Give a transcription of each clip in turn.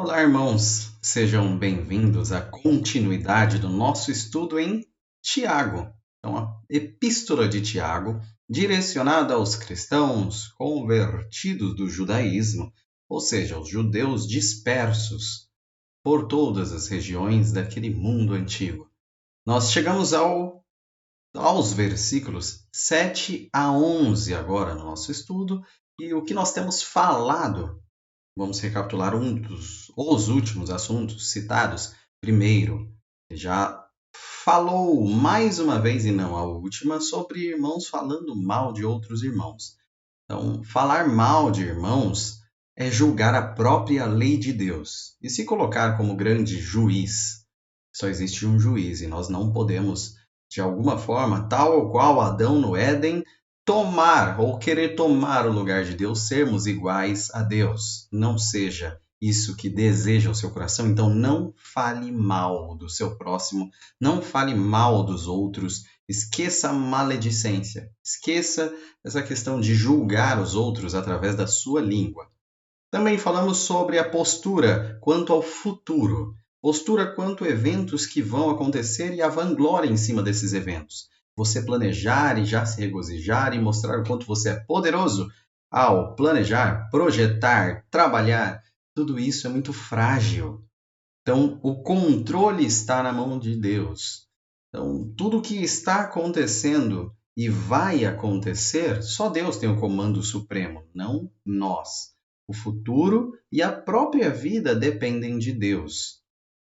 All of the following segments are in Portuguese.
Olá, irmãos, sejam bem-vindos à continuidade do nosso estudo em Tiago. Então, a Epístola de Tiago, direcionada aos cristãos convertidos do judaísmo, ou seja, os judeus dispersos por todas as regiões daquele mundo antigo. Nós chegamos aos versículos 7 a 11 agora no nosso estudo, e o que nós temos falado. Vamos recapitular os últimos assuntos citados. Primeiro, ele já falou mais uma vez, e não a última, sobre irmãos falando mal de outros irmãos. Então, falar mal de irmãos é julgar a própria lei de Deus e se colocar como grande juiz. Só existe um juiz e nós não podemos, de alguma forma, tal qual Adão no Éden, tomar ou querer tomar o lugar de Deus, sermos iguais a Deus. Não seja isso que deseja o seu coração, então não fale mal do seu próximo, não fale mal dos outros, esqueça a maledicência, esqueça essa questão de julgar os outros através da sua língua. Também falamos sobre a postura quanto ao futuro, postura quanto a eventos que vão acontecer e a vanglória em cima desses eventos. Você planejar e já se regozijar e mostrar o quanto você é poderoso ao planejar, projetar, trabalhar, tudo isso é muito frágil. Então, o controle está na mão de Deus. Então, tudo o que está acontecendo e vai acontecer, só Deus tem o comando supremo, não nós. O futuro e a própria vida dependem de Deus.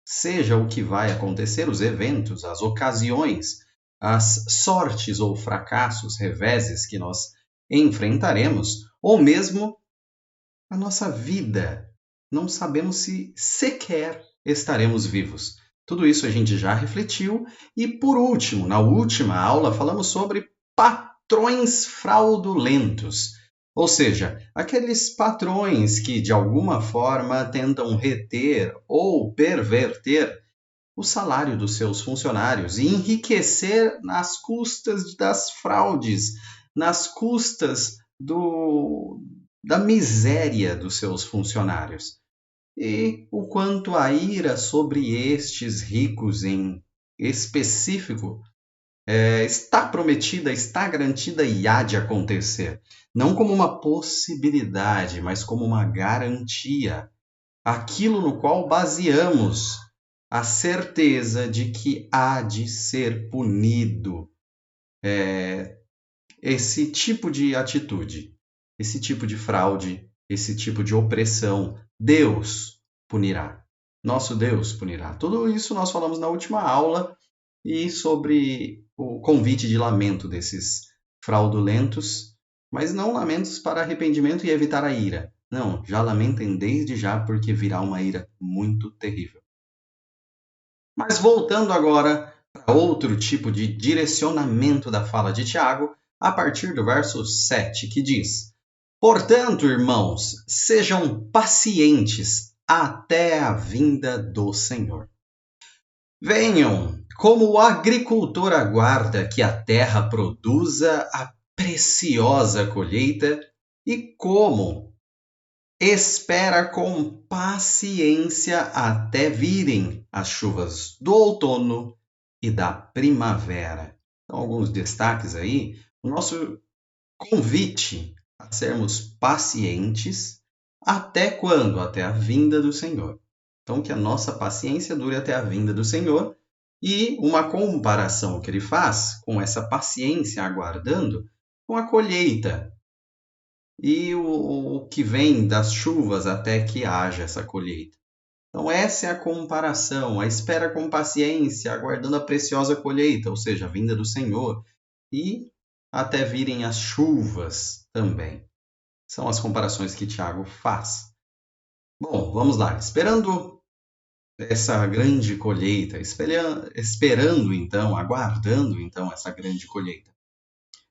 Seja o que vai acontecer, os eventos, as ocasiões, as sortes ou fracassos, reveses que nós enfrentaremos, ou mesmo a nossa vida. Não sabemos se sequer estaremos vivos. Tudo isso a gente já refletiu. E por último, na última aula, falamos sobre patrões fraudulentos. Ou seja, aqueles patrões que de alguma forma tentam reter ou perverter o salário dos seus funcionários e enriquecer nas custas das fraudes, nas custas da miséria dos seus funcionários. E o quanto a ira sobre estes ricos em específico está prometida, está garantida e há de acontecer. Não como uma possibilidade, mas como uma garantia. Aquilo no qual baseamos a certeza de que há de ser punido esse tipo de atitude, esse tipo de fraude, esse tipo de opressão. Deus punirá. Nosso Deus punirá. Tudo isso nós falamos na última aula e sobre o convite de lamento desses fraudulentos, mas não lamentos para arrependimento e evitar a ira. Não, já lamentem desde já, porque virá uma ira muito terrível. Mas voltando agora para outro tipo de direcionamento da fala de Tiago, a partir do verso 7, que diz: Portanto, irmãos, sejam pacientes até a vinda do Senhor. Venham, como o agricultor aguarda que a terra produza a preciosa colheita, e como espera com paciência até virem as chuvas do outono e da primavera. Então, alguns destaques aí. O nosso convite a sermos pacientes até quando? Até a vinda do Senhor. Então, que a nossa paciência dure até a vinda do Senhor. E uma comparação que ele faz com essa paciência aguardando com a colheita e o que vem das chuvas até que haja essa colheita. Então, essa é a comparação, a espera com paciência, aguardando a preciosa colheita, ou seja, a vinda do Senhor, e até virem as chuvas também. São as comparações que Tiago faz. Bom, vamos lá. Esperando essa grande colheita, esperando então, aguardando então essa grande colheita,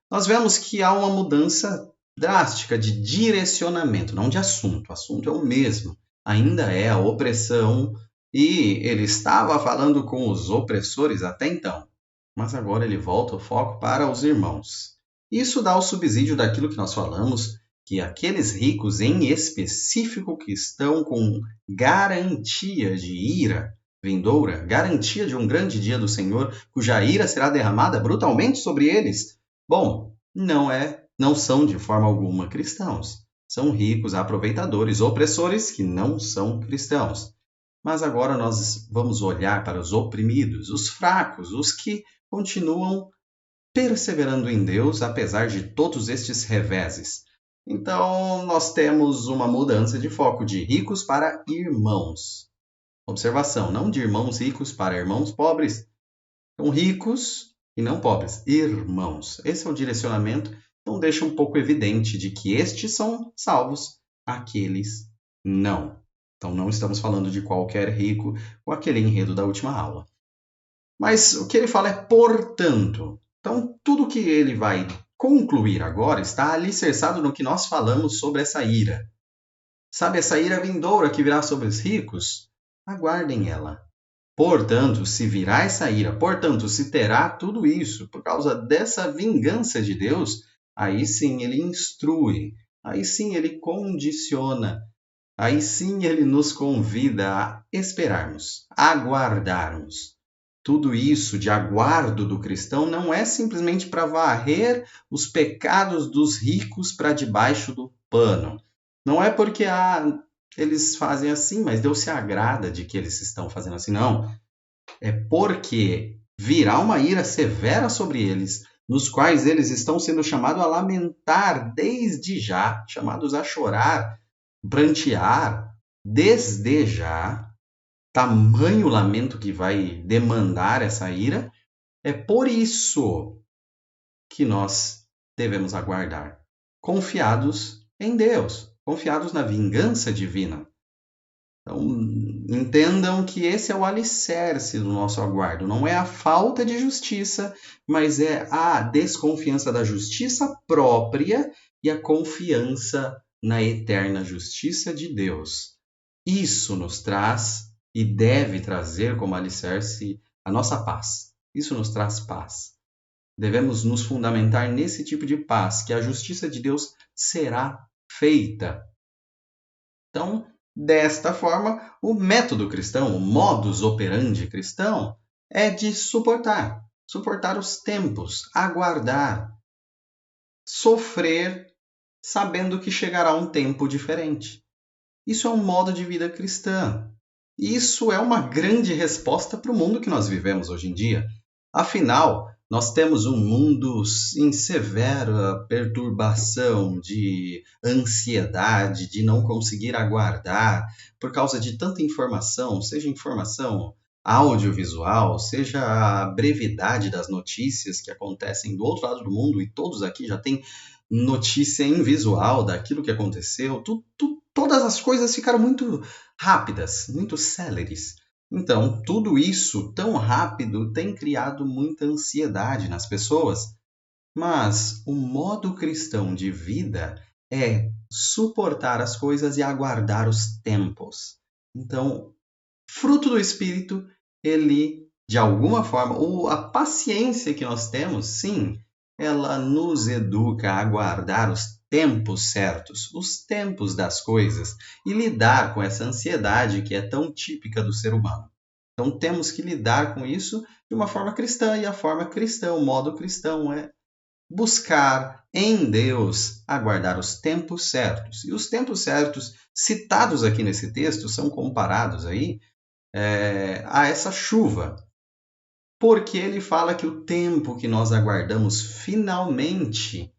nós vemos que há uma mudança drástica de direcionamento, não de assunto. O assunto é o mesmo, ainda é a opressão, e ele estava falando com os opressores até então, mas agora ele volta o foco para os irmãos. Isso dá o subsídio daquilo que nós falamos, que aqueles ricos em específico que estão com garantia de ira vindoura, garantia de um grande dia do Senhor, cuja ira será derramada brutalmente sobre eles. Bom, não são de forma alguma cristãos. São ricos, aproveitadores, opressores que não são cristãos. Mas agora nós vamos olhar para os oprimidos, os fracos, os que continuam perseverando em Deus apesar de todos estes reveses. Então, nós temos uma mudança de foco de ricos para irmãos. Observação, não de irmãos ricos para irmãos pobres. Então, ricos e não pobres, irmãos. Esse é o direcionamento, então deixa um pouco evidente de que estes são salvos, aqueles não. Então, não estamos falando de qualquer rico com aquele enredo da última aula. Mas o que ele fala é portanto. Então, tudo que ele vai concluir agora está alicerçado no que nós falamos sobre essa ira. Sabe essa ira vindoura que virá sobre os ricos? Aguardem ela. Portanto, se virá essa ira, portanto, se terá tudo isso por causa dessa vingança de Deus, aí sim ele instrui, aí sim ele condiciona, aí sim ele nos convida a esperarmos, aguardarmos. Tudo isso de aguardo do cristão não é simplesmente para varrer os pecados dos ricos para debaixo do pano. Não é porque eles fazem assim, mas Deus se agrada de que eles estão fazendo assim. Não. É porque virá uma ira severa sobre eles, nos quais eles estão sendo chamados a lamentar desde já, chamados a chorar, prantear, desde já. Tamanho lamento que vai demandar essa ira. É por isso que nós devemos aguardar, confiados em Deus, confiados na vingança divina. Então, entendam que esse é o alicerce do nosso aguardo. Não é a falta de justiça, mas é a desconfiança da justiça própria e a confiança na eterna justiça de Deus. Isso nos traz e deve trazer como alicerce a nossa paz. Isso nos traz paz. Devemos nos fundamentar nesse tipo de paz, que a justiça de Deus será feita. Então, desta forma, o método cristão, o modus operandi cristão, é de suportar os tempos, aguardar, sofrer, sabendo que chegará um tempo diferente. Isso é um modo de vida cristã. Isso é uma grande resposta para o mundo que nós vivemos hoje em dia. Afinal, nós temos um mundo em severa perturbação, de ansiedade, de não conseguir aguardar, por causa de tanta informação, seja informação audiovisual, seja a brevidade das notícias que acontecem do outro lado do mundo, e todos aqui já têm notícia em visual daquilo que aconteceu, todas as coisas ficaram muito rápidas, muito céleres. Então, tudo isso tão rápido tem criado muita ansiedade nas pessoas. Mas o modo cristão de vida é suportar as coisas e aguardar os tempos. Então, fruto do Espírito, ele, de alguma forma, ou a paciência que nós temos, sim, ela nos educa a aguardar os tempos certos, os tempos das coisas, e lidar com essa ansiedade que é tão típica do ser humano. Então temos que lidar com isso de uma forma cristã, e a forma cristã, o modo cristão é buscar em Deus aguardar os tempos certos. E os tempos certos citados aqui nesse texto são comparados aí a essa chuva, porque ele fala que o tempo que nós aguardamos finalmente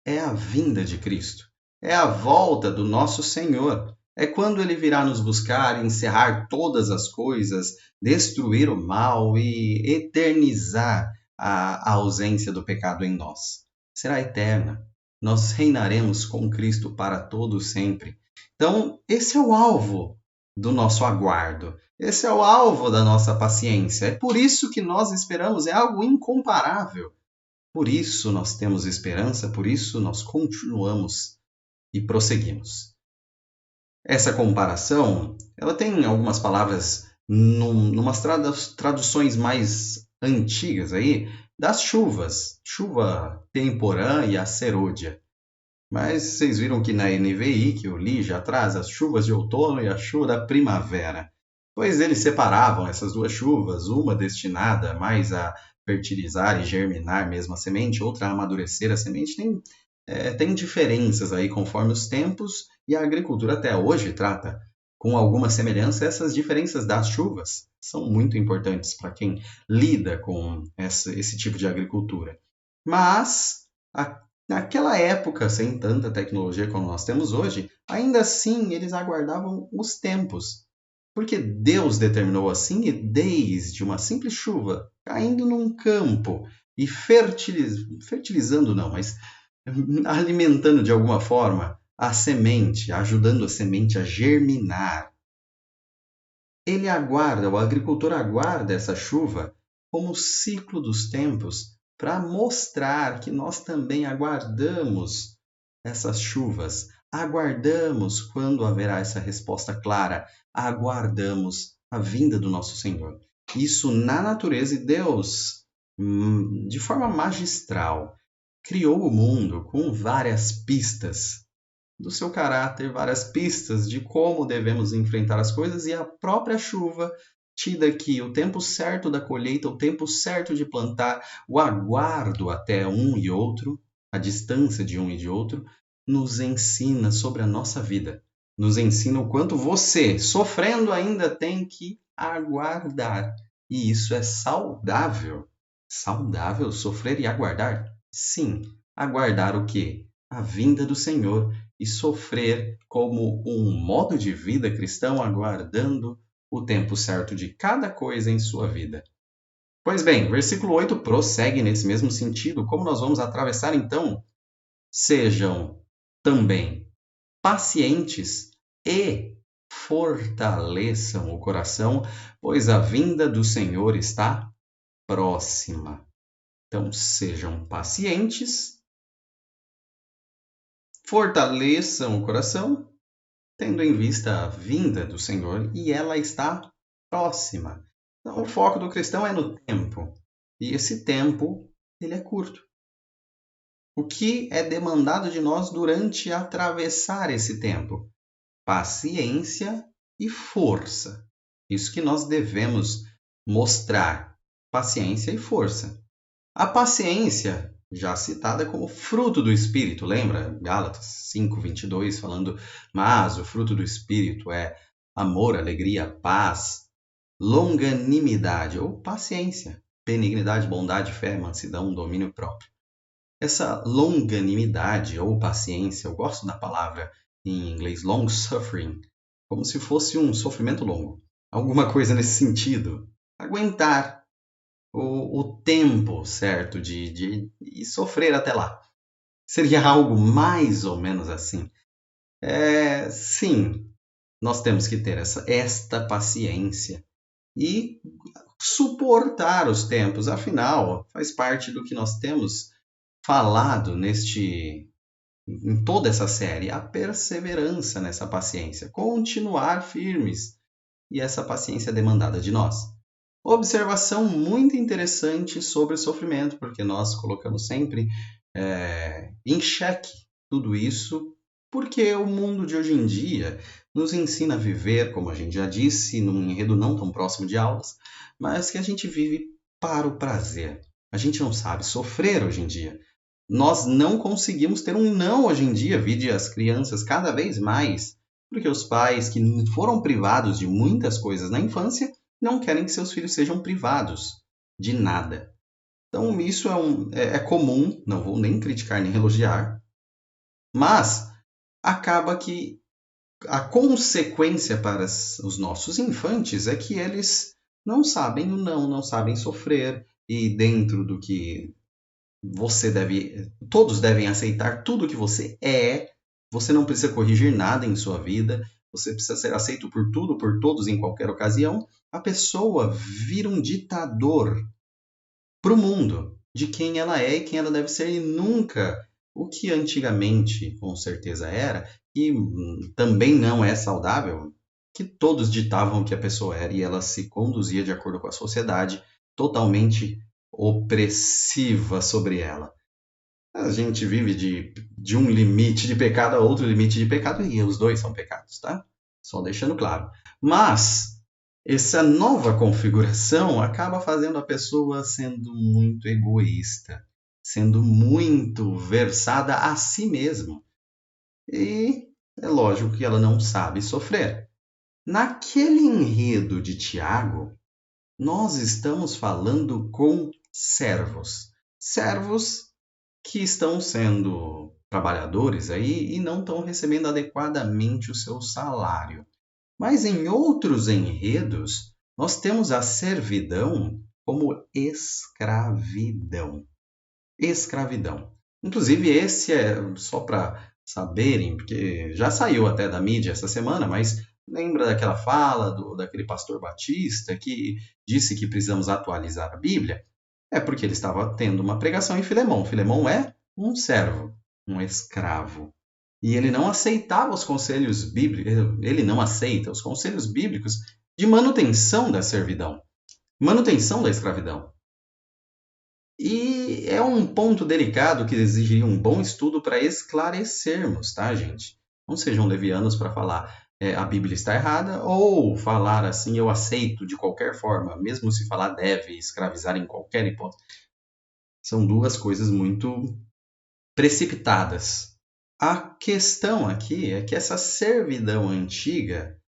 é a vinda de Cristo, é a volta do nosso Senhor. É quando ele virá nos buscar, encerrar todas as coisas, destruir o mal e eternizar a ausência do pecado em nós. Será eterna. Nós reinaremos com Cristo para todo sempre. Então, esse é o alvo do nosso aguardo. Esse é o alvo da nossa paciência. É por isso que nós esperamos, é algo incomparável. Por isso nós temos esperança, por isso nós continuamos e prosseguimos. Essa comparação, ela tem algumas palavras numas traduções mais antigas aí, das chuvas, chuva temporã e a serôdia. Mas vocês viram que na NVI, que eu li, já traz as chuvas de outono e a chuva da primavera. Pois eles separavam essas duas chuvas, uma destinada mais a fertilizar e germinar mesmo a semente, outra a amadurecer a semente. Tem diferenças aí conforme os tempos, e a agricultura até hoje trata com alguma semelhança essas diferenças das chuvas. São muito importantes para quem lida com esse tipo de agricultura. Mas, naquela época, sem tanta tecnologia como nós temos hoje, ainda assim eles aguardavam os tempos. Porque Deus determinou assim, e desde uma simples chuva caindo num campo e fertilizando não, mas alimentando de alguma forma a semente, ajudando a semente a germinar. Ele aguarda, o agricultor aguarda essa chuva como o ciclo dos tempos para mostrar que nós também aguardamos essas chuvas, aguardamos quando haverá essa resposta clara, aguardamos a vinda do nosso Senhor. Isso na natureza, e Deus, de forma magistral, criou o mundo com várias pistas do seu caráter, várias pistas de como devemos enfrentar as coisas, e a própria chuva, tida aqui o tempo certo da colheita, o tempo certo de plantar, o aguardo até um e outro, a distância de um e de outro, nos ensina sobre a nossa vida. Nos ensina o quanto você, sofrendo, ainda tem que aguardar. E isso é saudável. Saudável sofrer e aguardar? Sim. Aguardar o quê? A vinda do Senhor, e sofrer como um modo de vida cristão, aguardando o tempo certo de cada coisa em sua vida. Pois bem, versículo 8 prossegue nesse mesmo sentido. Como nós vamos atravessar então? Sejam também pacientes e fortaleçam o coração, pois a vinda do Senhor está próxima. Então, sejam pacientes, fortaleçam o coração, tendo em vista a vinda do Senhor, e ela está próxima. Então, o foco do cristão é no tempo, e esse tempo ele é curto. O que é demandado de nós durante atravessar esse tempo? Paciência e força. Isso que nós devemos mostrar, paciência e força. A paciência, já citada como fruto do Espírito, lembra? Gálatas 5:22, falando, mas o fruto do Espírito é amor, alegria, paz, longanimidade ou paciência, benignidade, bondade, fé, mansidão, domínio próprio. Essa longanimidade ou paciência, eu gosto da palavra em inglês long suffering, como se fosse um sofrimento longo, alguma coisa nesse sentido. Aguentar o tempo certo de sofrer até lá. Seria algo mais ou menos assim. Sim, nós temos que ter esta paciência e suportar os tempos. Afinal, faz parte do que nós temos falado em toda essa série, a perseverança nessa paciência, continuar firmes, e essa paciência é demandada de nós. Observação muito interessante sobre o sofrimento, porque nós colocamos sempre em xeque tudo isso, porque o mundo de hoje em dia nos ensina a viver, como a gente já disse, num enredo não tão próximo de aulas, mas que a gente vive para o prazer. A gente não sabe sofrer hoje em dia. Nós não conseguimos ter um não hoje em dia, vide as crianças cada vez mais, porque os pais que foram privados de muitas coisas na infância não querem que seus filhos sejam privados de nada. Então, isso é comum, não vou nem criticar nem elogiar, mas acaba que a consequência para os nossos infantes é que eles não sabem o não, não sabem sofrer, e dentro do que todos devem aceitar tudo que você é, você não precisa corrigir nada em sua vida, você precisa ser aceito por tudo, por todos, em qualquer ocasião. A pessoa vira um ditador para o mundo de quem ela é e quem ela deve ser, e nunca o que antigamente com certeza era, e também não é saudável, que todos ditavam o que a pessoa era e ela se conduzia de acordo com a sociedade, totalmente opressiva sobre ela. A gente vive de um limite de pecado a outro limite de pecado e os dois são pecados, tá? Só deixando claro. Mas essa nova configuração acaba fazendo a pessoa sendo muito egoísta, sendo muito versada a si mesma. E é lógico que ela não sabe sofrer. Naquele enredo de Tiago, nós estamos falando com servos. Servos que estão sendo trabalhadores aí e não estão recebendo adequadamente o seu salário. Mas em outros enredos, nós temos a servidão como escravidão. Escravidão. Inclusive, esse é só para saberem, porque já saiu até da mídia essa semana, mas lembra daquela fala daquele pastor Batista que disse que precisamos atualizar a Bíblia? É porque ele estava tendo uma pregação em Filemão. Filemão é um servo, um escravo. E ele não aceitava os conselhos bíblicos, ele não aceita os conselhos bíblicos de manutenção da servidão, manutenção da escravidão. E é um ponto delicado que exigiria um bom estudo para esclarecermos, tá, gente? Não sejam levianos para falar a Bíblia está errada ou falar assim eu aceito de qualquer forma, mesmo se falar deve escravizar em qualquer hipótese. São duas coisas muito precipitadas. A questão aqui é que essa servidão antiga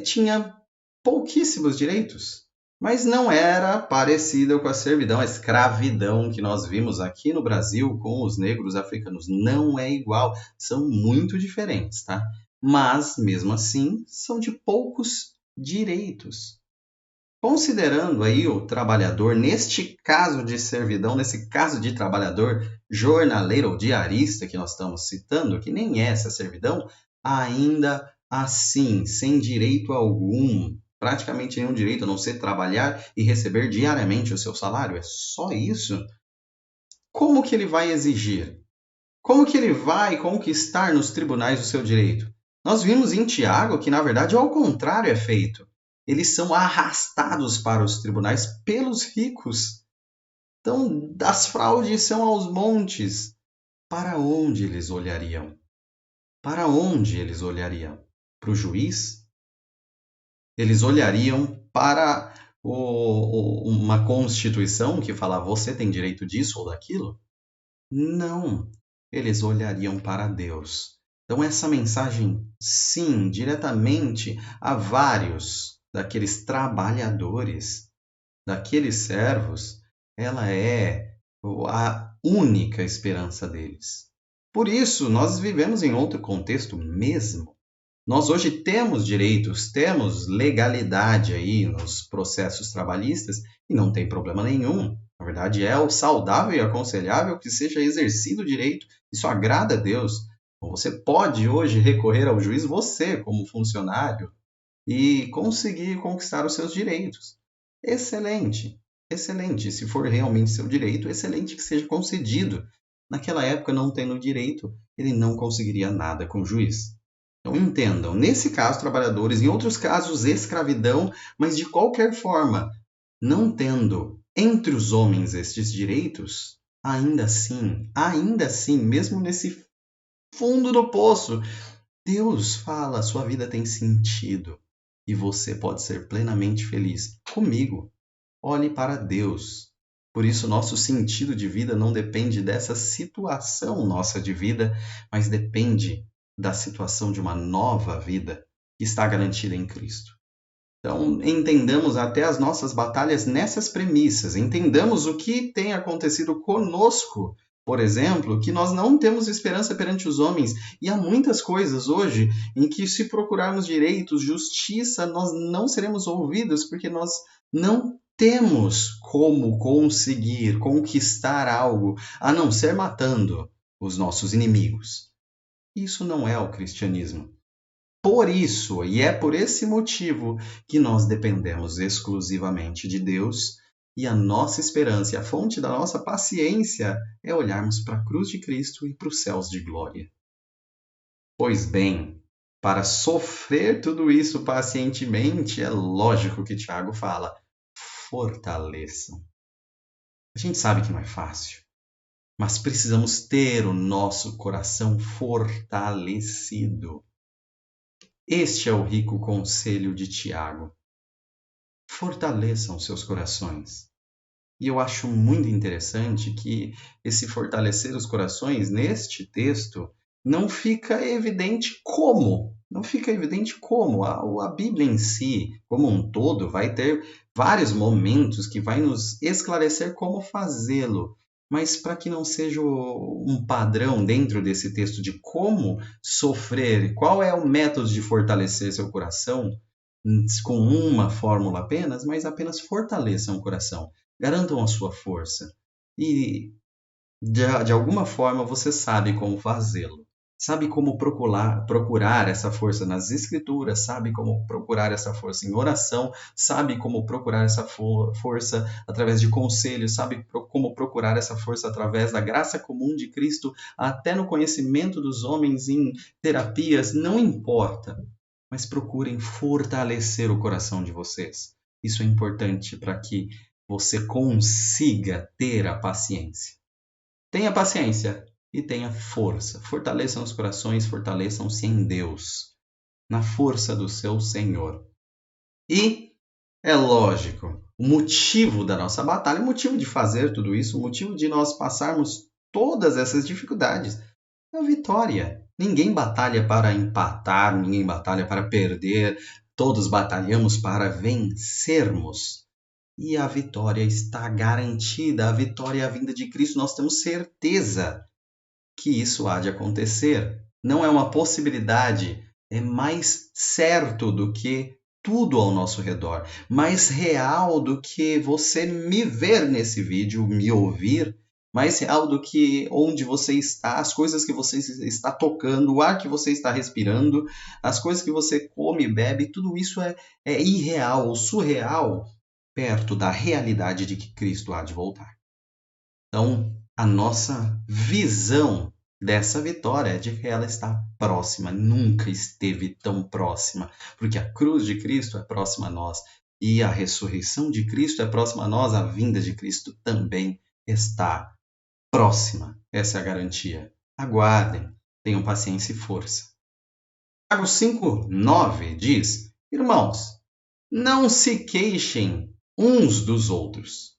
tinha pouquíssimos direitos, mas não era parecida com a servidão, a escravidão que nós vimos aqui no Brasil com os negros africanos. Não é igual, são muito diferentes, tá? Mas, mesmo assim, são de poucos direitos. Considerando aí o trabalhador, neste caso de servidão, nesse caso de trabalhador jornaleiro ou diarista que nós estamos citando, que nem é essa servidão, ainda assim, sem direito algum, praticamente nenhum direito, a não ser trabalhar e receber diariamente o seu salário, é só isso? Como que ele vai exigir? Como que ele vai conquistar nos tribunais o seu direito? Nós vimos em Tiago que, na verdade, ao contrário é feito. Eles são arrastados para os tribunais pelos ricos. Então, as fraudes são aos montes. Para onde eles olhariam? Para onde eles olhariam? Para o juiz? Eles olhariam para uma constituição que fala você tem direito disso ou daquilo? Não, eles olhariam para Deus. Então, essa mensagem, sim, diretamente a vários daqueles trabalhadores, daqueles servos, ela é a única esperança deles. Por isso, nós vivemos em outro contexto mesmo. Nós hoje temos direitos, temos legalidade aí nos processos trabalhistas e não tem problema nenhum. Na verdade, é o saudável e aconselhável que seja exercido o direito. Isso agrada a Deus. Você pode hoje recorrer ao juiz, você, como funcionário, e conseguir conquistar os seus direitos. Excelente, excelente. Se for realmente seu direito, excelente que seja concedido. Naquela época, não tendo direito, ele não conseguiria nada com o juiz. Então entendam, nesse caso, trabalhadores, em outros casos, escravidão, mas de qualquer forma, não tendo entre os homens estes direitos, ainda assim, mesmo nesse fundo do poço, Deus fala, sua vida tem sentido e você pode ser plenamente feliz comigo. Olhe para Deus. Por isso, nosso sentido de vida não depende dessa situação nossa de vida, mas depende da situação de uma nova vida que está garantida em Cristo. Então, entendamos até as nossas batalhas nessas premissas, entendamos o que tem acontecido conosco, por exemplo, que nós não temos esperança perante os homens, e há muitas coisas hoje em que, se procurarmos direitos, justiça, nós não seremos ouvidos, porque nós não temos como conseguir conquistar algo a não ser matando os nossos inimigos. Isso não é o cristianismo. Por isso, e é por esse motivo que nós dependemos exclusivamente de Deus, e a nossa esperança e a fonte da nossa paciência é olharmos para a cruz de Cristo e para os céus de glória. Pois bem, para sofrer tudo isso pacientemente, é lógico que Tiago fala: fortaleçam. A gente sabe que não é fácil. mas precisamos ter o nosso coração fortalecido. Este é o rico conselho de Tiago. Fortaleçam seus corações. E eu acho muito interessante que esse fortalecer os corações, neste texto, não fica evidente como. Não fica evidente como. A Bíblia em si, como um todo, vai ter vários momentos que vai nos esclarecer como fazê-lo. Mas para que não seja um padrão dentro desse texto de como sofrer, qual é o método de fortalecer seu coração, com uma fórmula apenas, mas apenas fortaleçam o coração. Garantam a sua força. E de alguma forma você sabe como fazê-lo. Sabe como procurar essa força nas escrituras, sabe como procurar essa força em oração, sabe como procurar essa força através de conselhos, sabe como procurar essa força através da graça comum de Cristo, até no conhecimento dos homens em terapias, não importa. Mas procurem fortalecer o coração de vocês. Isso é importante para que você consiga ter a paciência. Tenha paciência e tenha força. Fortaleçam os corações, fortaleçam-se em Deus, na força do seu Senhor. E é lógico, o motivo da nossa batalha, o motivo de fazer tudo isso, o motivo de nós passarmos todas essas dificuldades é a vitória. Ninguém batalha para empatar, ninguém batalha para perder, todos batalhamos para vencermos. E a vitória está garantida, a vitória é a vinda de Cristo, nós temos certeza que isso há de acontecer. Não é uma possibilidade, é mais certo do que tudo ao nosso redor, mais real do que você me ver nesse vídeo, me ouvir, mais real do que onde você está, as coisas que você está tocando, o ar que você está respirando, as coisas que você come e bebe, tudo isso é irreal, surreal, perto da realidade de que Cristo há de voltar. Então, a nossa visão dessa vitória é de que ela está próxima, nunca esteve tão próxima, porque a cruz de Cristo é próxima a nós e a ressurreição de Cristo é próxima a nós, a vinda de Cristo também está próxima. Essa é a garantia. Aguardem, tenham paciência e força. Tiago 5:9 diz: Irmãos, não se queixem uns dos outros,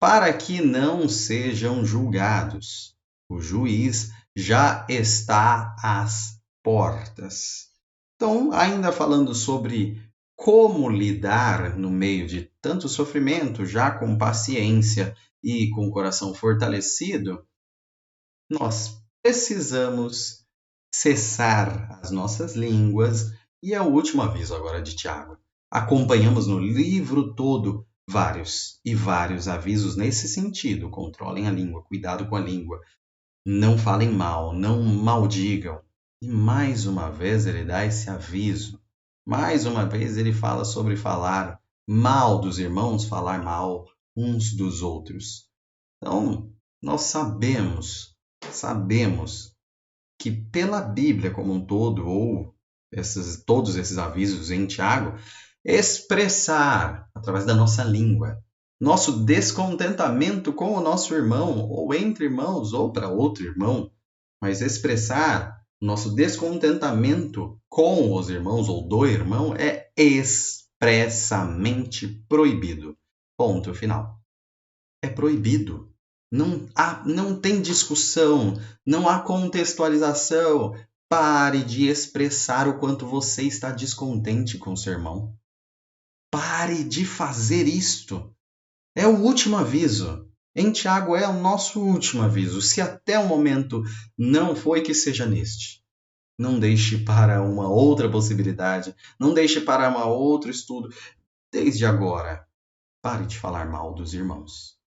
para que não sejam julgados. O juiz já está às portas. Então, ainda falando sobre como lidar no meio de tanto sofrimento, já com paciência e com o coração fortalecido, nós precisamos cessar as nossas línguas. E é o último aviso agora de Tiago. Acompanhamos no livro todo vários e vários avisos nesse sentido. Controlem a língua, cuidado com a língua, não falem mal, não maldigam. E mais uma vez ele dá esse aviso. Mais uma vez ele fala sobre falar mal dos irmãos, falar mal uns dos outros. Então, nós sabemos que pela Bíblia como um todo, ou todos esses avisos em Tiago, expressar através da nossa língua nosso descontentamento com o nosso irmão, ou entre irmãos, ou para outro irmão, mas expressar nosso descontentamento com os irmãos ou do irmão é expressamente proibido. Ponto final. É proibido. Não tem discussão, não há contextualização. Pare de expressar o quanto você está descontente com o seu irmão. Pare de fazer isto. É o último aviso. Em Tiago é o nosso último aviso. Se até o momento não foi, que seja neste. Não deixe para uma outra possibilidade. Não deixe para um outro estudo. Desde agora, pare de falar mal dos irmãos.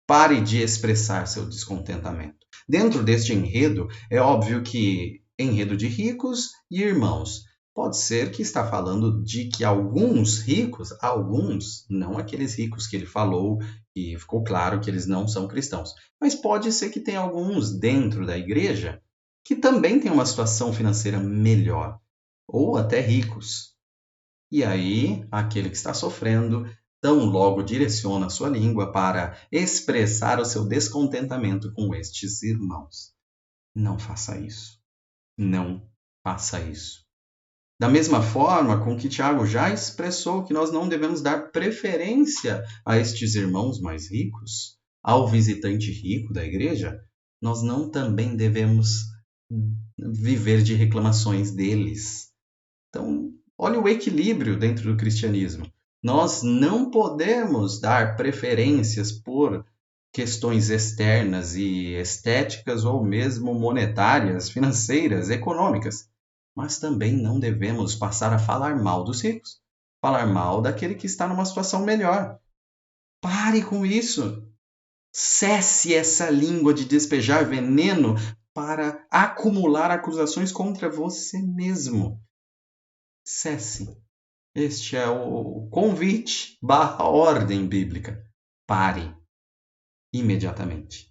Pare de expressar seu descontentamento. Dentro deste enredo, é óbvio que enredo de ricos e irmãos. Pode ser que está falando de que alguns ricos, alguns, não aqueles ricos que ele falou e ficou claro que eles não são cristãos, mas pode ser que tenha alguns dentro da igreja que também têm uma situação financeira melhor, ou até ricos. E aí, aquele que está sofrendo tão logo direciona a sua língua para expressar o seu descontentamento com estes irmãos. Não faça isso. Não faça isso. Da mesma forma com que Tiago já expressou que nós não devemos dar preferência a estes irmãos mais ricos, ao visitante rico da igreja, nós não também devemos viver de reclamações deles. Então, olha o equilíbrio dentro do cristianismo. Nós não podemos dar preferências por questões externas e estéticas ou mesmo monetárias, financeiras, econômicas. Mas também não devemos passar a falar mal dos ricos, falar mal daquele que está numa situação melhor. Pare com isso. Cesse essa língua de despejar veneno para acumular acusações contra você mesmo. Cesse. Este é o convite / ordem bíblica. Pare imediatamente.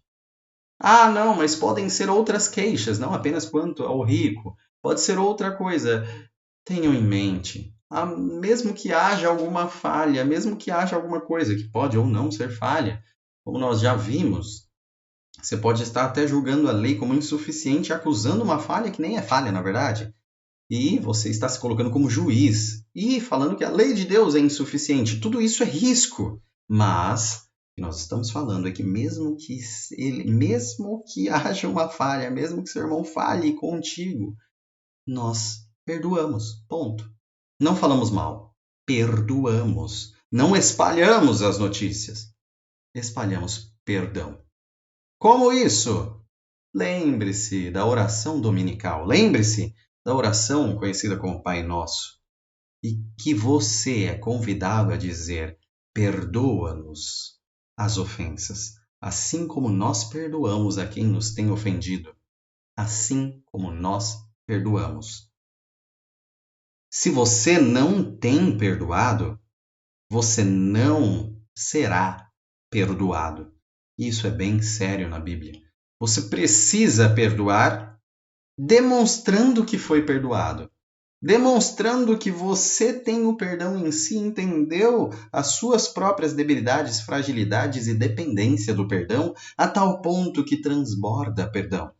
Ah, não, mas podem ser outras queixas, não apenas quanto ao rico. Pode ser outra coisa. Tenham em mente, mesmo que haja alguma falha, mesmo que haja alguma coisa que pode ou não ser falha, como nós já vimos, você pode estar até julgando a lei como insuficiente, acusando uma falha que nem é falha, na verdade. E você está se colocando como juiz e falando que a lei de Deus é insuficiente. Tudo isso é risco. Mas o que nós estamos falando é que mesmo que haja uma falha, mesmo que seu irmão falhe contigo, nós perdoamos. Ponto. Não falamos mal, perdoamos. Não espalhamos as notícias, espalhamos perdão. Como isso? Lembre-se da oração dominical. Lembre-se da oração conhecida como Pai Nosso. E que você é convidado a dizer: perdoa-nos as ofensas, assim como nós perdoamos a quem nos tem ofendido, assim como nós perdoamos. Se você não tem perdoado, você não será perdoado. Isso é bem sério na Bíblia. Você precisa perdoar demonstrando que foi perdoado. Demonstrando que você tem o perdão em si, entendeu as suas próprias debilidades, fragilidades e dependência do perdão, a tal ponto que transborda perdão.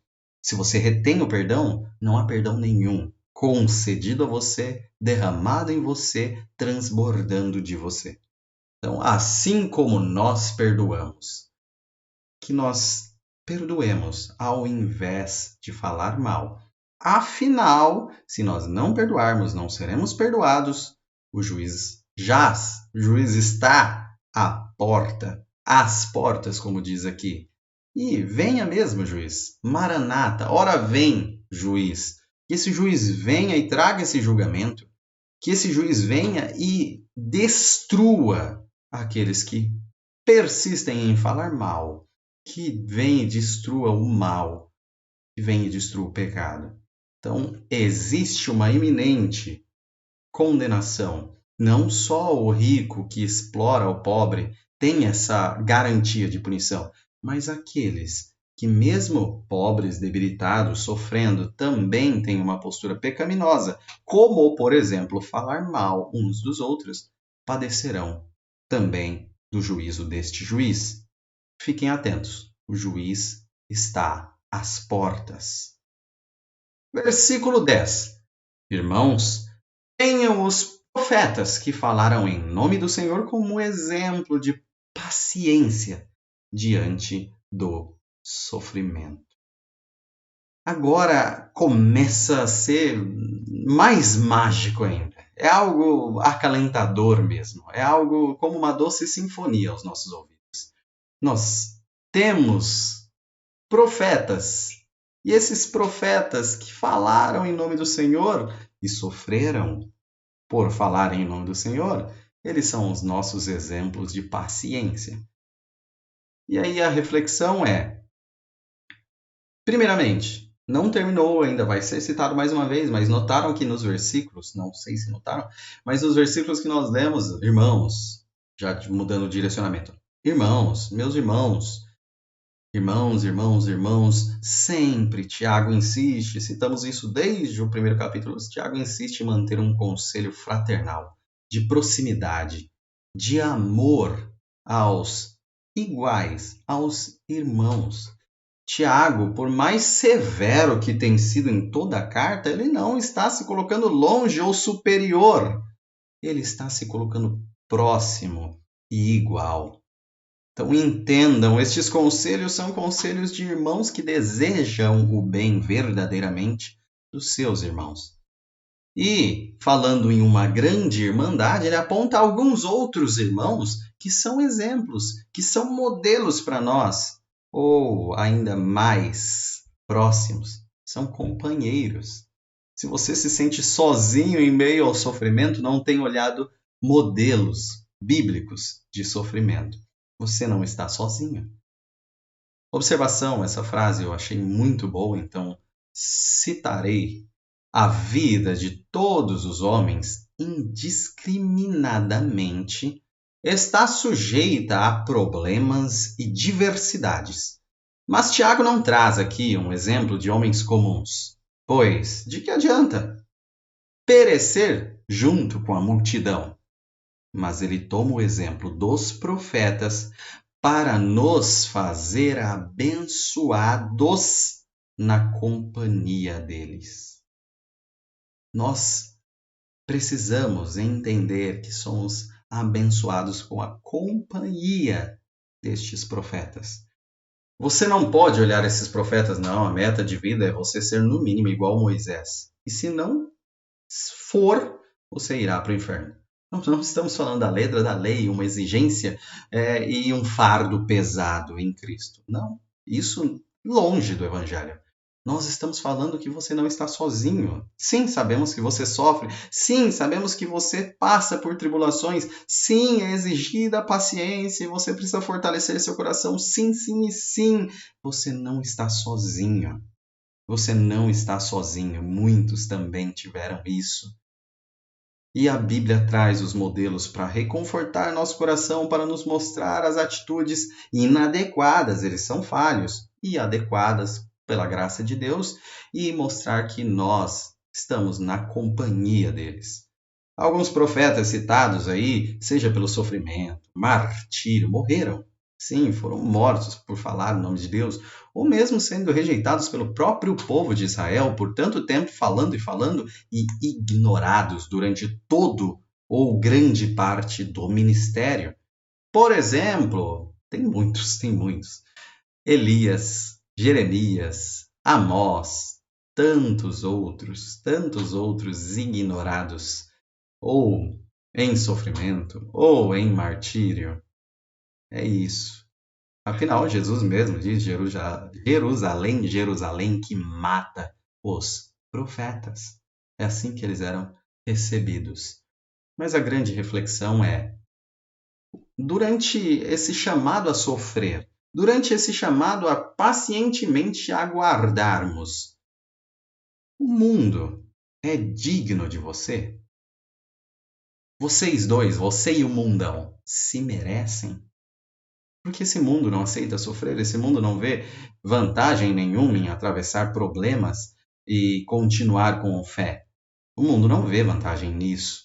Se você retém o perdão, não há perdão nenhum concedido a você, derramado em você, transbordando de você. Então, assim como nós perdoamos, que nós perdoemos ao invés de falar mal. Afinal, se nós não perdoarmos, não seremos perdoados. O juiz jaz, o juiz está à porta, às portas, como diz aqui. E venha mesmo, juiz. Maranata, ora vem, juiz. Que esse juiz venha e traga esse julgamento. Que esse juiz venha e destrua aqueles que persistem em falar mal. Que venha e destrua o mal. Que venha e destrua o pecado. Então, existe uma iminente condenação. Não só o rico que explora o pobre tem essa garantia de punição, mas aqueles que, mesmo pobres, debilitados, sofrendo, também têm uma postura pecaminosa, como, por exemplo, falar mal uns dos outros, padecerão também do juízo deste juiz. Fiquem atentos, o juiz está às portas. Versículo 10. Irmãos, tenham os profetas que falaram em nome do Senhor como exemplo de paciência diante do sofrimento. Agora começa a ser mais mágico ainda. É algo acalentador mesmo. É algo como uma doce sinfonia aos nossos ouvidos. Nós temos profetas. E esses profetas que falaram em nome do Senhor e sofreram por falarem em nome do Senhor, eles são os nossos exemplos de paciência. E aí a reflexão é, primeiramente, não terminou ainda, vai ser citado mais uma vez, mas notaram que nos versículos, não sei se notaram, mas nos versículos que nós lemos, irmãos, já mudando o direcionamento, irmãos, meus irmãos, irmãos, sempre Tiago insiste, citamos isso desde o primeiro capítulo, Tiago insiste em manter um conselho fraternal, de proximidade, de amor aos iguais, aos irmãos. Tiago, por mais severo que tem sido em toda a carta, ele não está se colocando longe ou superior. Ele está se colocando próximo e igual. Então entendam, estes conselhos são conselhos de irmãos que desejam o bem verdadeiramente dos seus irmãos. E, falando em uma grande irmandade, ele aponta alguns outros irmãos que são exemplos, que são modelos para nós, ou ainda mais próximos, são companheiros. Se você se sente sozinho em meio ao sofrimento, não tem olhado modelos bíblicos de sofrimento. Você não está sozinho. Observação, essa frase eu achei muito boa, então citarei: a vida de todos os homens, indiscriminadamente, está sujeita a problemas e diversidades. Mas Tiago não traz aqui um exemplo de homens comuns, pois de que adianta perecer junto com a multidão? Mas ele toma o exemplo dos profetas para nos fazer abençoados na companhia deles. Nós precisamos entender que somos abençoados com a companhia destes profetas. Você não pode olhar esses profetas, não, a meta de vida é você ser no mínimo igual a Moisés. E se não for, você irá para o inferno. Não estamos falando da letra da lei, uma exigência e um fardo pesado em Cristo. Não, isso longe do Evangelho. Nós estamos falando que você não está sozinho. Sim, sabemos que você sofre. Sim, sabemos que você passa por tribulações. Sim, é exigida a paciência e você precisa fortalecer seu coração. Sim, sim e sim. Você não está sozinho. Você não está sozinho. Muitos também tiveram isso. E a Bíblia traz os modelos para reconfortar nosso coração, para nos mostrar as atitudes inadequadas, eles são falhos, e adequadas pela graça de Deus, e mostrar que nós estamos na companhia deles. Alguns profetas citados aí, seja pelo sofrimento, martírio, morreram. Sim, foram mortos por falar o nome de Deus, ou mesmo sendo rejeitados pelo próprio povo de Israel por tanto tempo falando e falando e ignorados durante todo ou grande parte do ministério. Por exemplo, tem muitos. Elias, Jeremias, Amós, tantos outros ignorados ou em sofrimento, ou em martírio. É isso. Afinal, Jesus mesmo diz: Jerusalém, Jerusalém, que mata os profetas. É assim que eles eram recebidos. Mas a grande reflexão é: durante esse chamado a sofrer, durante esse chamado a pacientemente aguardarmos, o mundo é digno de você? Vocês dois, você e o mundão, se merecem? Porque esse mundo não aceita sofrer, esse mundo não vê vantagem nenhuma em atravessar problemas e continuar com fé. O mundo não vê vantagem nisso.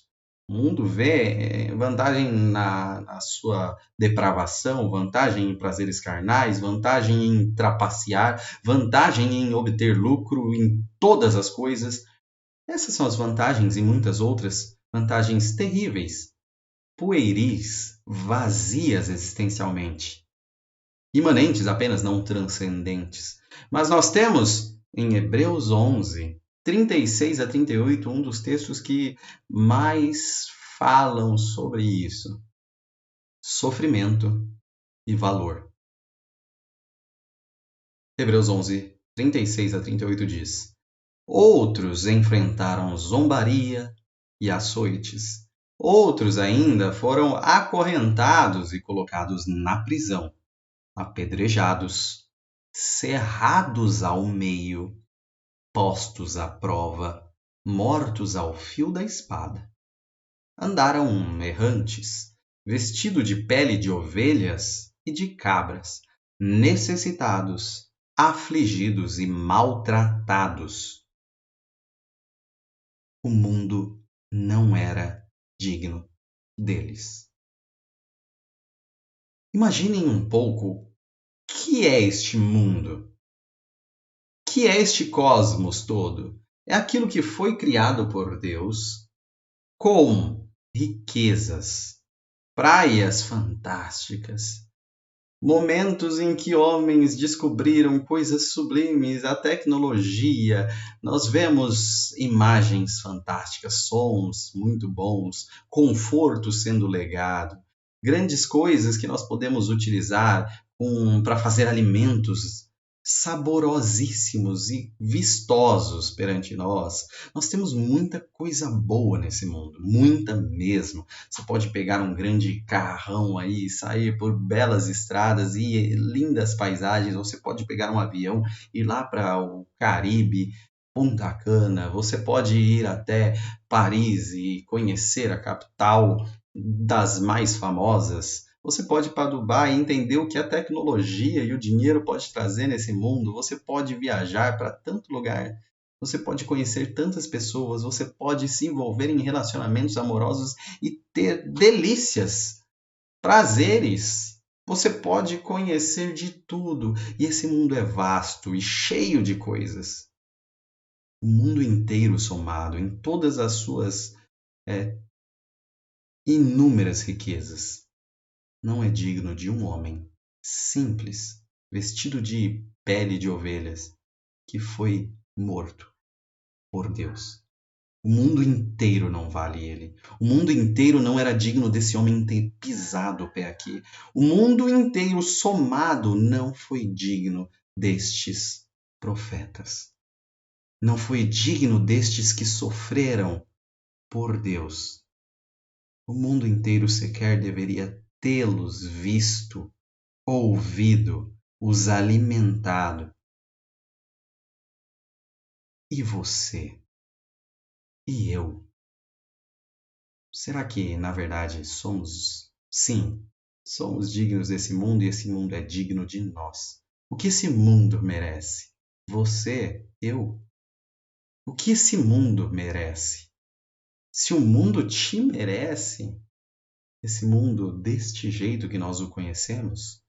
O mundo vê vantagem na sua depravação, vantagem em prazeres carnais, vantagem em trapacear, vantagem em obter lucro em todas as coisas. Essas são as vantagens e muitas outras vantagens terríveis, pueris, vazias existencialmente, imanentes apenas, não transcendentes. Mas nós temos em Hebreus 11, 36 a 38, um dos textos que mais falam sobre isso: sofrimento e valor. Hebreus 11, 36 a 38 diz: Outros enfrentaram zombaria e açoites. Outros ainda foram acorrentados e colocados na prisão, apedrejados, cerrados ao meio, postos à prova, mortos ao fio da espada. Andaram errantes, vestidos de pele de ovelhas e de cabras, necessitados, afligidos e maltratados. O mundo não era digno deles. Imaginem um pouco o que é este mundo, o que é este cosmos todo. É aquilo que foi criado por Deus com riquezas, praias fantásticas, momentos em que homens descobriram coisas sublimes, a tecnologia, nós vemos imagens fantásticas, sons muito bons, conforto sendo legado, grandes coisas que nós podemos utilizar para fazer alimentos saborosíssimos e vistosos perante nós. Nós temos muita coisa boa nesse mundo, muita mesmo. Você pode pegar um grande carrão aí, sair por belas estradas e lindas paisagens. Você pode pegar um avião e ir lá para o Caribe, Punta Cana. Você pode ir até Paris e conhecer a capital das mais famosas. Você pode ir para Dubai e entender o que a tecnologia e o dinheiro pode trazer nesse mundo. Você pode viajar para tanto lugar. Você pode conhecer tantas pessoas, você pode se envolver em relacionamentos amorosos e ter delícias, prazeres. Você pode conhecer de tudo. E esse mundo é vasto e cheio de coisas. O mundo inteiro somado em todas as suas inúmeras riquezas não é digno de um homem simples, vestido de pele de ovelhas, que foi morto por Deus. O mundo inteiro não vale ele. O mundo inteiro não era digno desse homem ter pisado o pé aqui. O mundo inteiro somado não foi digno destes profetas. Não foi digno destes que sofreram por Deus. O mundo inteiro sequer deveria tê-los visto, ouvido, os alimentado. E você? E eu? Será que, na verdade, somos, sim, somos dignos desse mundo e esse mundo é digno de nós? O que esse mundo merece? Você, eu? O que esse mundo merece? Se o mundo te merece, esse mundo deste jeito que nós o conhecemos,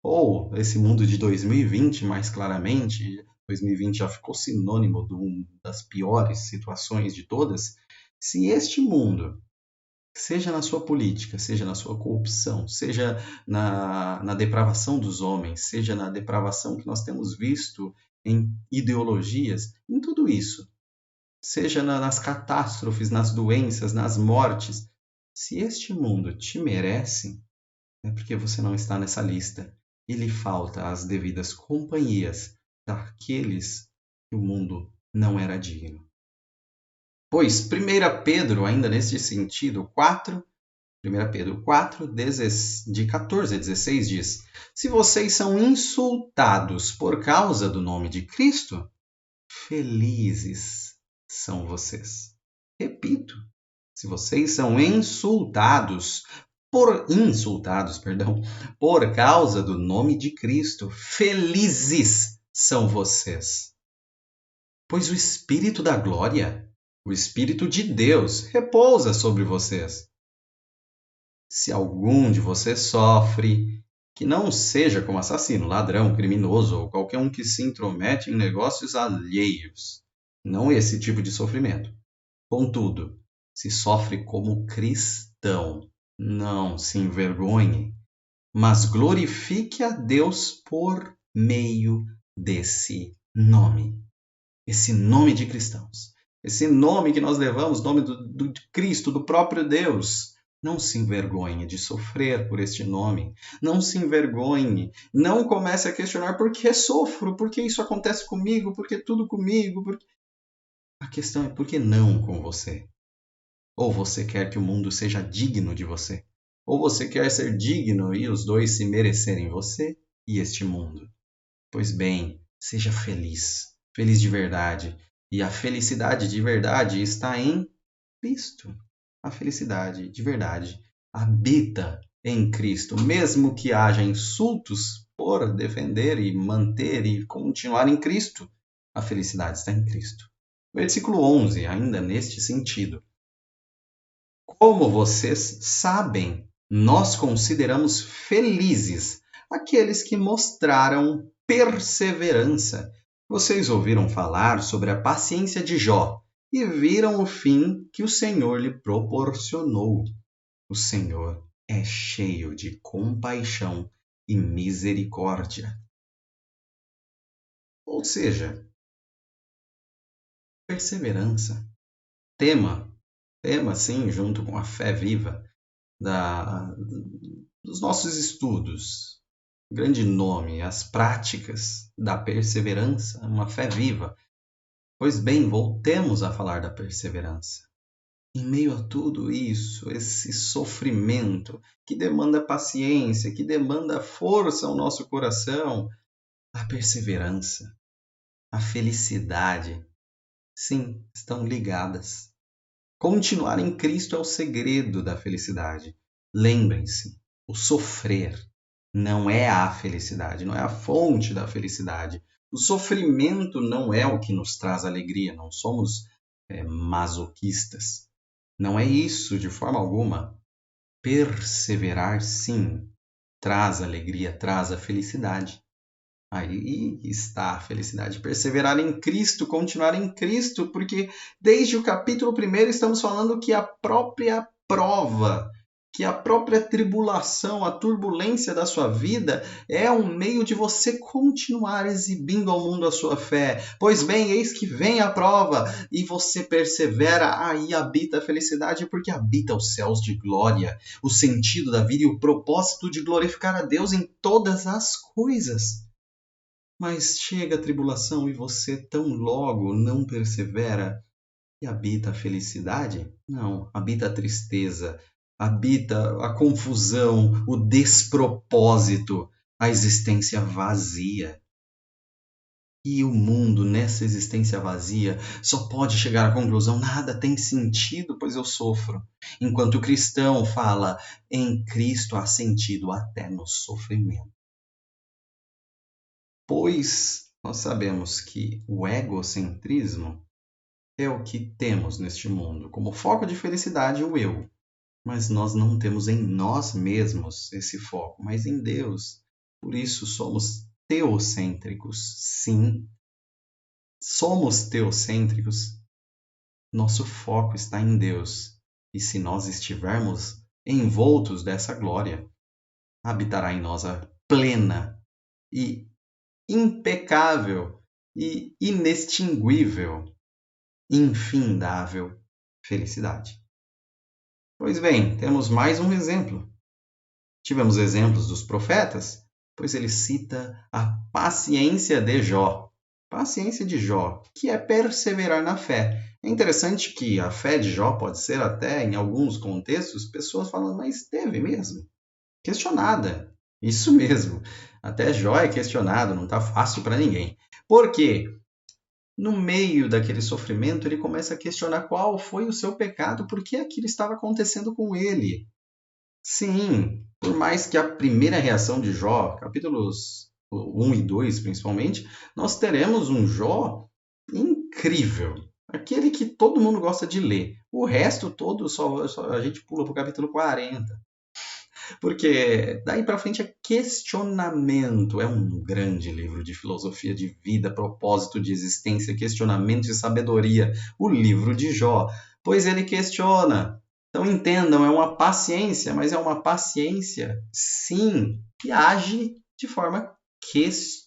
ou esse mundo de 2020, mais claramente, 2020 já ficou sinônimo das piores situações de todas, se este mundo seja na sua política, seja na sua corrupção, seja na depravação dos homens, seja na depravação que nós temos visto em ideologias, em tudo isso, seja nas catástrofes, nas doenças, nas mortes. Se este mundo te merece, é porque você não está nessa lista e lhe falta as devidas companhias daqueles que o mundo não era digno. Pois 1 Pedro, ainda neste sentido, 1 Pedro 4, de 14 a 16 diz: Se vocês são insultados por causa do nome de Cristo, felizes são vocês. Repito, se vocês são insultados, por causa do nome de Cristo, felizes são vocês. Pois o Espírito da glória, o Espírito de Deus, repousa sobre vocês. Se algum de vocês sofre, que não seja como assassino, ladrão, criminoso ou qualquer um que se intromete em negócios alheios. Não esse tipo de sofrimento. Contudo, se sofre como cristão, não se envergonhe, mas glorifique a Deus por meio desse nome. Esse nome de cristãos. Esse nome que nós levamos, nome do Cristo, do próprio Deus. Não se envergonhe de sofrer por este nome. Não se envergonhe. Não comece a questionar por que sofro, por que isso acontece comigo, por que tudo comigo. A questão é por que não com você? Ou você quer que o mundo seja digno de você? Ou você quer ser digno e os dois se merecerem, você e este mundo? Pois bem, seja feliz, feliz de verdade. E a felicidade de verdade está em Cristo. A felicidade de verdade habita em Cristo, mesmo que haja insultos por defender e manter e continuar em Cristo. A felicidade está em Cristo. Versículo 11, ainda neste sentido. Como vocês sabem, Nós consideramos felizes aqueles que mostraram perseverança. Vocês ouviram falar sobre a paciência de Jó e viram o fim que o Senhor lhe proporcionou. O Senhor é cheio de compaixão e misericórdia. Ou seja, perseverança. Tema sim, junto com a fé viva da, dos nossos estudos. Grande nome, as práticas da perseverança, uma fé viva. Pois bem, voltemos a falar da perseverança. Em meio a tudo isso, esse sofrimento que demanda paciência, que demanda força ao nosso coração, a perseverança, a felicidade, sim, estão ligadas. Continuar em Cristo é o segredo da felicidade. Lembrem-se, o sofrer não é a felicidade, não é a fonte da felicidade. O sofrimento não é o que nos traz alegria, não somos masoquistas. Não é isso de forma alguma. Perseverar, sim, traz alegria, traz a felicidade. Aí está a felicidade. Perseverar em Cristo, continuar em Cristo, porque desde o capítulo 1 estamos falando que a própria prova, que a própria tribulação, a turbulência da sua vida é um meio de você continuar exibindo ao mundo a sua fé. Pois bem, eis que vem a prova e você persevera, aí habita a felicidade, porque habita os céus de glória, o sentido da vida e o propósito de glorificar a Deus em todas as coisas. Mas chega a tribulação e você tão logo não persevera e habita a felicidade? Não, habita a tristeza, habita a confusão, o despropósito, a existência vazia. E o mundo, nessa existência vazia, só pode chegar à conclusão: nada tem sentido, pois eu sofro. Enquanto o cristão fala: em Cristo há sentido até no sofrimento. Pois nós sabemos que o egocentrismo é o que temos neste mundo, como foco de felicidade o eu. Mas nós não temos em nós mesmos esse foco, mas em Deus. Por isso somos teocêntricos. Sim, somos teocêntricos. Nosso foco está em Deus. E se nós estivermos envoltos dessa glória, habitará em nós a plena e impecável e inextinguível, infindável felicidade. Pois bem, temos mais um exemplo. Tivemos exemplos dos profetas, pois ele cita a paciência de Jó. Paciência de Jó, que é perseverar na fé. É interessante que a fé de Jó pode ser até, em alguns contextos, pessoas falando, mas teve mesmo? Questionada. Isso mesmo. Até Jó é questionado, não está fácil para ninguém. Por quê? No meio daquele sofrimento, ele começa a questionar qual foi o seu pecado, por que aquilo estava acontecendo com ele. Sim, por mais que a primeira reação de Jó, capítulos 1 e 2 principalmente, nós teremos um Jó incrível. Aquele que todo mundo gosta de ler. O resto todo só a gente pula para o capítulo 40. Porque daí para frente é questionamento. É um grande livro de filosofia de vida, propósito de existência, questionamento e sabedoria. O livro de Jó. Pois ele questiona. Então entendam, é uma paciência, mas é uma paciência, sim, que age de forma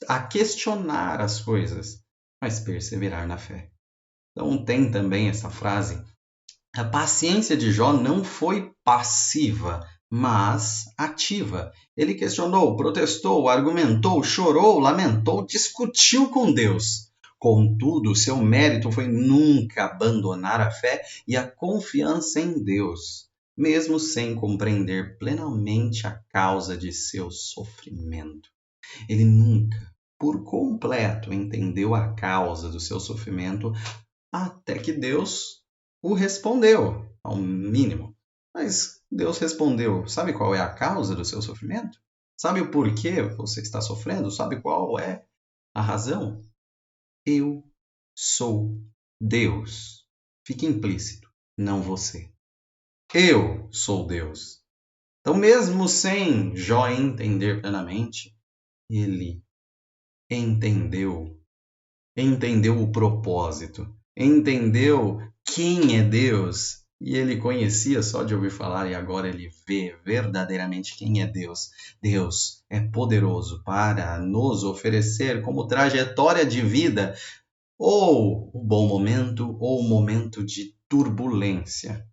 a questionar as coisas, mas perseverar na fé. Então tem também essa frase: a paciência de Jó não foi passiva, mas ativa. Ele questionou, protestou, argumentou, chorou, lamentou, discutiu com Deus. Contudo, seu mérito foi nunca abandonar a fé e a confiança em Deus, mesmo sem compreender plenamente a causa de seu sofrimento. Ele nunca, por completo, entendeu a causa do seu sofrimento até que Deus o respondeu, ao mínimo. Mas Deus respondeu: sabe qual é a causa do seu sofrimento? Sabe o porquê você está sofrendo? Sabe qual é a razão? Eu sou Deus. Fique implícito, não você. Eu sou Deus. Então, mesmo sem Jó entender plenamente, ele entendeu, entendeu o propósito, entendeu quem é Deus. E ele conhecia só de ouvir falar, e agora ele vê verdadeiramente quem é Deus. Deus é poderoso para nos oferecer como trajetória de vida ou o bom momento ou o momento de turbulência.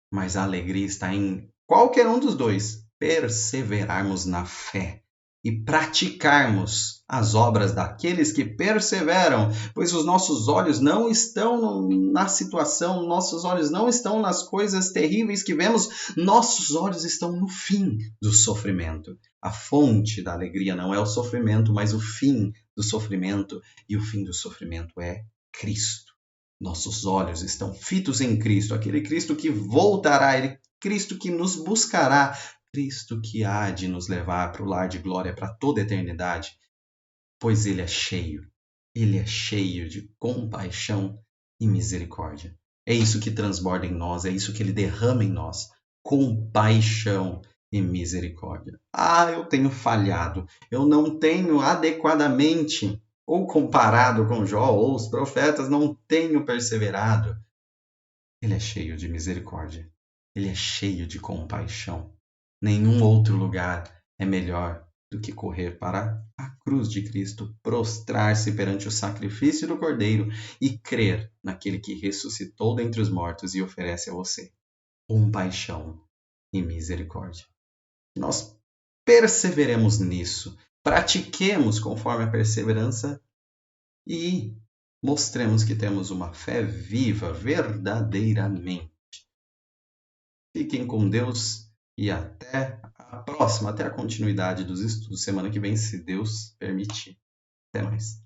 Mas a alegria está em qualquer um dos dois. Perseverarmos na fé e praticarmos as obras daqueles que perseveram, pois os nossos olhos não estão na situação, nossos olhos não estão nas coisas terríveis que vemos, nossos olhos estão no fim do sofrimento. A fonte da alegria não é o sofrimento, mas o fim do sofrimento, e o fim do sofrimento é Cristo. Nossos olhos estão fitos em Cristo, aquele Cristo que voltará, aquele Cristo que nos buscará, Cristo que há de nos levar para o lar de glória para toda a eternidade, pois Ele é cheio de compaixão e misericórdia. É isso que transborda em nós, é isso que Ele derrama em nós, compaixão e misericórdia. Eu tenho falhado, eu não tenho adequadamente ou comparado com Jó ou os profetas, não tenho perseverado. Ele é cheio de misericórdia. Ele é cheio de compaixão. Nenhum outro lugar é melhor do que correr para a cruz de Cristo, prostrar-se perante o sacrifício do Cordeiro e crer naquele que ressuscitou dentre os mortos e oferece a você compaixão e misericórdia. Que nós perseveremos nisso, pratiquemos conforme a perseverança e mostremos que temos uma fé viva verdadeiramente. Fiquem com Deus e até a próxima, até a continuidade dos estudos semana que vem, se Deus permitir. Até mais.